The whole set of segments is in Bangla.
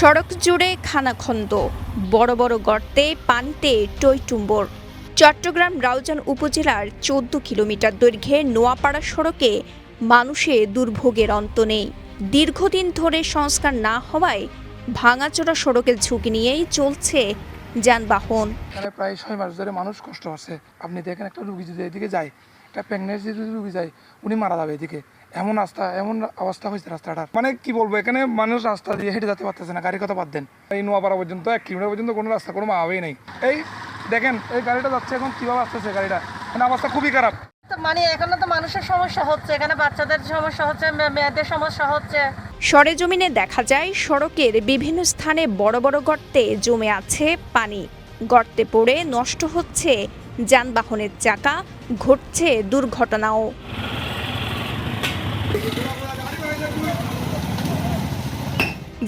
সড়ক জুড়ে খানাখন্দ, বড় বড় গর্তে পানিতে টইটুম্বর। চট্টগ্রাম রাউজান উপজেলার ১৪ কিলোমিটার দৈর্ঘ্যের নোয়াপাড়া সড়কে মানুষের দুর্ভোগের অন্ত নেই। দীর্ঘদিন ধরে সংস্কার না হওয়ায় ভাঙাচোরা সড়কের ঝুঁকি নিয়েই চলছে যানবাহন। এখানে প্রায় ৬ মাস ধরে মানুষ কষ্ট হচ্ছে। আপনি দেখেন একটা রুগী যদি এদিকে যায়, একটা প্রেগনেন্সি যদি রুগী যায়, উনি মারা যাবে এদিকে। এমন অবস্থা হয়েছে রাস্তাটার, মানে কি বলবো, এখানে মানুষ রাস্তা দিয়ে হেঁটে যেতে পারতেছে না, গাড়ির কথা বাদ দেন। এই নোয়াপাড়া পর্যন্ত ১ কিলোমিটার পর্যন্ত কোনো রাস্তা কোনো মাওয়াই নেই। এই দেখেন এই গাড়িটা যাচ্ছে এখন কিভাবে আসতেছে, গাড়িটা মানে অবস্থা খুবই খারাপ। মানে এখানে তো মানুষের সমস্যা হচ্ছে, এখানে বাচ্চাদের সমস্যা হচ্ছে, মেয়েদের সমস্যা হচ্ছে। সরেজমিনে দেখা যায় সড়কের বিভিন্ন স্থানে বড় বড় গর্তে জমে আছে পানি। গর্তে পড়ে নষ্ট হচ্ছে যানবাহনের চাকা, ঘটছে দুর্ঘটনাও।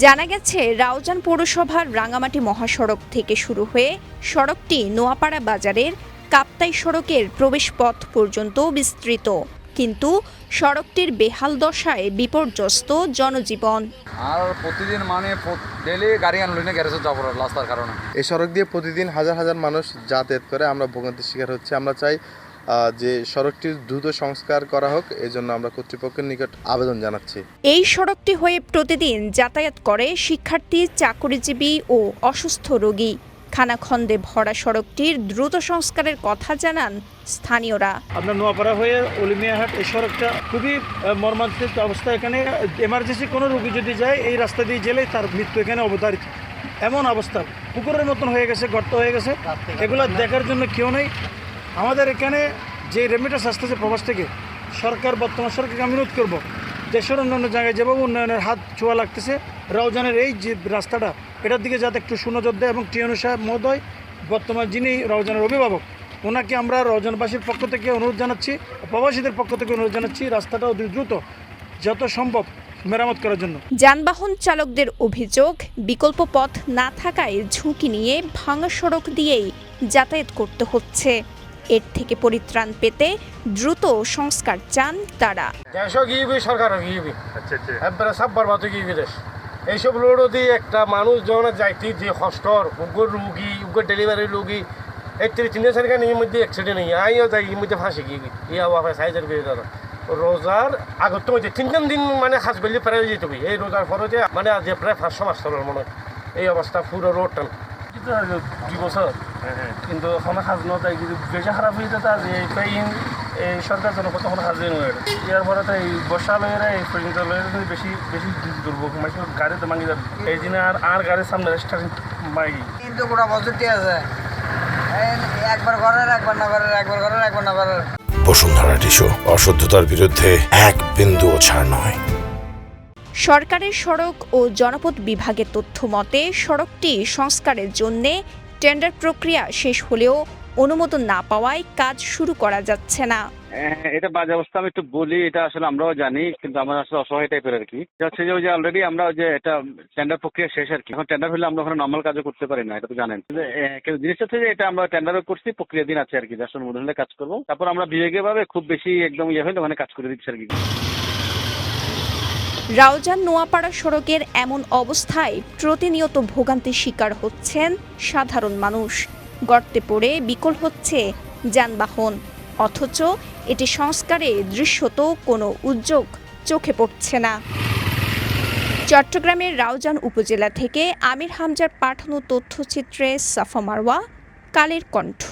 জানা গেছে রাউজান পৌরসভার রাঙামাটি মহাসড়ক থেকে শুরু হয়ে সড়কটি নোয়াপাড়া বাজারের কাপ্তাই সড়কের প্রবেশপথ পর্যন্ত বিস্তৃত, কিন্তু সড়কটির বেহাল দশায় বিপর্যস্ত জনজীবন। আর প্রতিদিন মানে ডেলি গাড়ি আনলো না গ্যারেজে যাবো রাস্তার কারণে। এই সড়ক দিয়ে প্রতিদিন হাজার হাজার মানুষ যাতায়াত করে, আমরা ভোগান্তির শিকার হচ্ছে। আমরা চাই যে সড়কটির দ্রুত সংস্কার করা হোক, এই জন্য আমরা কর্তৃপক্ষের নিকট আবেদন জানাচ্ছি। এই সড়কটি হয়ে প্রতিদিন যাতায়াত করে শিক্ষার্থী, চাকরিজীবী ও অসুস্থ রোগী। খানাখন্দে ভরা সড়কটির দ্রুত সংস্কারের কথা জানান স্থানীয়রা। আপনার নোয়াপাড়া হয়ে অলিমিয়াহাট এই সড়কটা খুবই মর্মান্তিক অবস্থা। এখানে এমার্জেন্সি কোনো রোগী যদি যায় এই রাস্তা দিয়ে গেলে তার মৃত্যু এখানে অবধারিত। এমন অবস্থা, পুকুরের মতন হয়ে গেছে, গর্ত হয়ে গেছে, এগুলো দেখার জন্য কেউ নেই। আমাদের এখানে যে রেমিটেন্স আসতেছে প্রবাস থেকে, বর্তমান সরকারকে আমি অনুরোধ করবো, দেশের অন্যান্য জায়গায় যেভাবে উন্নয়নের হাত ছোঁয়া লাগতেছে, রাউজানের এই যে রাস্তাটা, এটার দিকে যাতে একটু সুনজর দেয়। এবং টিএনও সাহেব মহোদয়, বর্তমান যিনি রাউজানের অভিভাবক, ওনাকে আমরা রাউজানবাসীর পক্ষ থেকে অনুরোধ জানাচ্ছি, প্রবাসীদের পক্ষ থেকে অনুরোধ জানাচ্ছি, রাস্তাটা অতি দ্রুত যত সম্ভব মেরামত করার জন্য। যানবাহন চালকদের অভিযোগ, বিকল্প পথ না থাকায় ঝুঁকি নিয়ে ভাঙা সড়ক দিয়েই যাতায়াত করতে হচ্ছে। এর থেকে পরিত্রাণ পেতে দ্রুত সংস্কার চান তারা। এইসব রোডও দিয়ে একটা মানুষ যখন যাইতে যে কষ্টর, উগ্র রুগী, উগ্র ডেলিভারি রুগী, এই 3 সেকেন্ডের মধ্যে অ্যাক্সিডেন্ট নেই, আইও যাই এর মধ্যে ফাঁসি গিয়ে ইয়া বাপা সাইজের করে দাদা। রোজার আগত মধ্যে 3 দিন মানে হাস বেলি প্রায় যেতে হবে। এই রোজার পরে মানে আজ প্রায় 500 মাস চলার মনে এই অবস্থা পুরো রোডটা 2 বছর, কিন্তু কোনো কাজ নয়। কিন্তু বেশি খারাপ হয়ে যেত আজ এই এই সরকার জনপদ তখন কাজে নয়। ইয়ার পরে তো এই বর্ষা লয়েরা এই পর্যন্ত লয়ের বেশি বেশি দুর্ভোগ, মানে গাড়িতে ভাঙি যাবে। এই দিনে আর গাড়ির সামনে স্টার্টিং মাই কিন্তু গোটা বছরটি আছে, একবার ঘরের, একবার না ঘরের, একবার ঘরের, একবার না ঘরের। বসুন্ধরা টিস্যু, অশুদ্ধতার বিরুদ্ধে এক বিন্দুও ছাড় নয়। সরকারের সড়ক ও জনপদ বিভাগের তথ্য মতে সড়কটি সংস্কারের জন্য টেন্ডার প্রক্রিয়া শেষ হলেও অনুমোদন না পাওয়ায় কাজ শুরু করা যাচ্ছে না। এটা বাজে অবস্থা, আমি একটু বলি, এটা আসলে আমরাও জানি, কিন্তু আমরা আসলে অসহায় টাইপের আর কি। হচ্ছে যে অলরেডি আমরা যে এটা টেন্ডার প্রক্রিয়া শেষ আর কি। এখন টেন্ডার হলে আমরা ওখানে নর্মাল কাজও করতে পারি না, এটা তো জানেন। কিন্তু জিনিসটা হচ্ছে যে এটা আমরা টেন্ডারও করছি, প্রক্রিয়া দিন আছে আর কি, জাস্ট অনুমোদন হলে কাজ করবো। তারপর আমরা বিভাগীয় ভাবে খুব বেশি একদম হলে ওখানে কাজ করে দিচ্ছি আর কি। রাউজান নোয়াপাড়া সড়কের এমন অবস্থায় প্রতিনিয়ত ভোগান্তির শিকার হচ্ছেন সাধারণ মানুষ। গর্তে পড়ে বিকল হচ্ছে যানবাহন, অথচ এটি সংস্কারে দৃশ্যত কোনো উদ্যোগ চোখে পড়ছে না। চট্টগ্রামের রাউজান উপজেলা থেকে আমির হামজার পাঠানো তথ্যচিত্রে সাফা মারওয়া, কালের কণ্ঠ।